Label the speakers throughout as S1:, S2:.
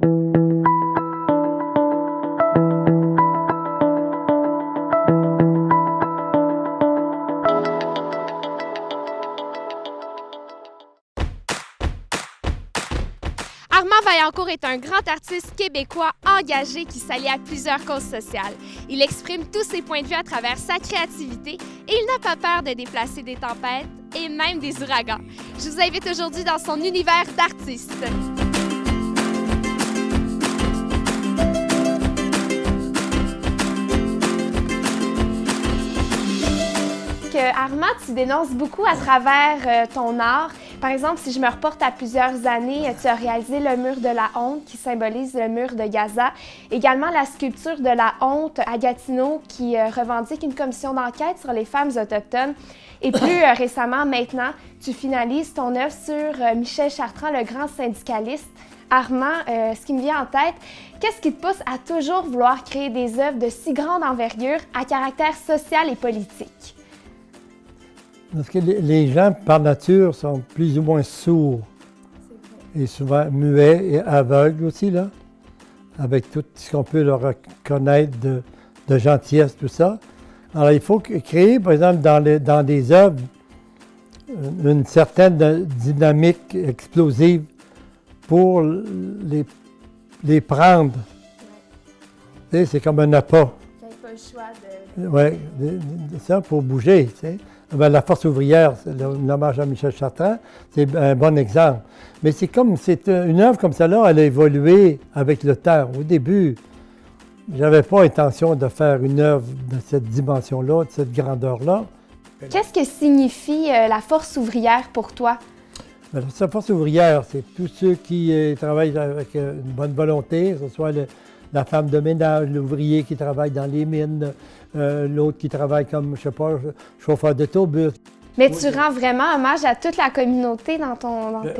S1: Armand Vaillancourt est un grand artiste québécois engagé qui s'allie à plusieurs causes sociales. Il exprime tous ses points de vue à travers sa créativité et il n'a pas peur de déplacer des tempêtes et même des ouragans. Je vous invite aujourd'hui dans son univers d'artiste. Armand, tu dénonces beaucoup à travers ton art. Par exemple, si je me reporte à plusieurs années, tu as réalisé le mur de la honte qui symbolise le mur de Gaza. Également la sculpture de la honte à Gatineau qui revendique une commission d'enquête sur les femmes autochtones. Et plus récemment, maintenant, tu finalises ton œuvre sur Michel Chartrand, le grand syndicaliste. Armand, ce qui me vient en tête, qu'est-ce qui te pousse à toujours vouloir créer des œuvres de si grande envergure à caractère social et politique?
S2: Parce que les gens, par nature, sont plus ou moins sourds. Et souvent muets et aveugles aussi, là, avec tout ce qu'on peut leur reconnaître de gentillesse, tout ça. Alors, il faut créer, par exemple, dans des œuvres, une certaine dynamique explosive pour les prendre. Tu sais, c'est comme un appât.
S1: Tu n'avais pas le choix de...
S2: Oui, ça, pour bouger, tu sais. Bien, la force ouvrière, l'hommage à Michel Chartrand, c'est un bon exemple. Mais c'est une œuvre comme celle-là, elle a évolué avec le temps. Au début, j'avais pas intention de faire une œuvre de cette dimension-là, de cette grandeur-là.
S1: Qu'est-ce que signifie la force ouvrière pour toi?
S2: Bien, la force ouvrière, c'est tous ceux qui travaillent avec une bonne volonté, que ce soit la femme de ménage, l'ouvrier qui travaille dans les mines, l'autre qui travaille comme, je sais pas, chauffeur d'autobus.
S1: Mais tu rends vraiment hommage à toute la communauté dans tes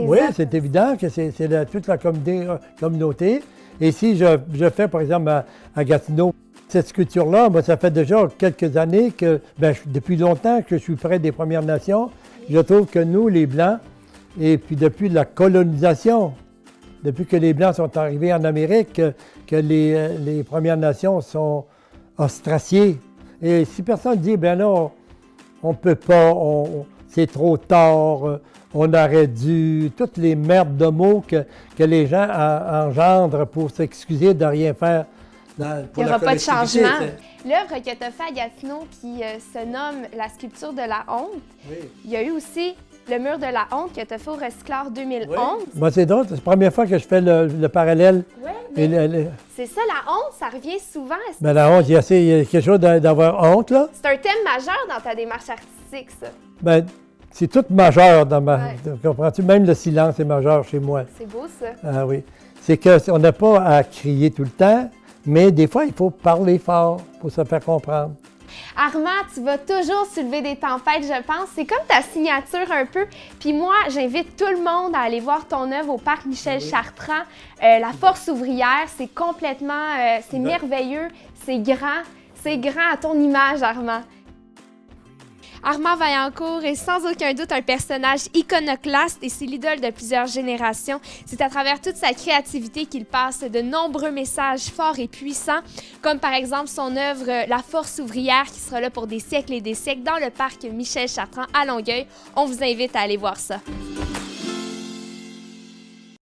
S2: Oui,
S1: œuvres.
S2: c'est évident que c'est toute la communauté. Et si je fais, par exemple, à Gatineau, cette sculpture-là, moi, ça fait déjà quelques années que, depuis longtemps que je suis près des Premières Nations. Je trouve que nous, les Blancs, et puis depuis la colonisation, depuis que les Blancs sont arrivés en Amérique, que les Premières Nations sont ostraciées. Et si personne dit, ben là, on ne peut pas, c'est trop tard, on aurait dû, toutes les merdes de mots que les gens engendrent pour s'excuser de rien faire.
S1: Il n'y aura pas de changement. L'œuvre que tu as faite à Gatineau qui se nomme La sculpture de la honte, oui. Il y a eu aussi le mur de la honte que tu as fait au Recycleur 2011. Oui.
S2: Moi, c'est drôle, c'est la première fois que je fais le parallèle.
S1: Oui, mais c'est ça, la honte, ça revient souvent.
S2: Ben, la honte, il y a quelque chose d'avoir honte, là.
S1: C'est un thème majeur dans ta démarche artistique, ça.
S2: Ben, c'est tout majeur dans ma... Ouais. Comprends-tu? Même le silence est majeur chez moi.
S1: C'est beau, ça.
S2: Ah oui. C'est qu'on n'a pas à crier tout le temps, mais des fois, il faut parler fort pour se faire comprendre.
S1: Armand, tu vas toujours soulever des tempêtes, je pense. C'est comme ta signature un peu. Puis moi, j'invite tout le monde à aller voir ton œuvre au Parc Michel Chartrand. La force ouvrière, c'est complètement... c'est merveilleux, c'est grand à ton image, Armand. Armand Vaillancourt est sans aucun doute un personnage iconoclaste et c'est l'idole de plusieurs générations. C'est à travers toute sa créativité qu'il passe de nombreux messages forts et puissants, comme par exemple son œuvre La force ouvrière qui sera là pour des siècles et des siècles dans le parc Michel Chartrand à Longueuil. On vous invite à aller voir ça.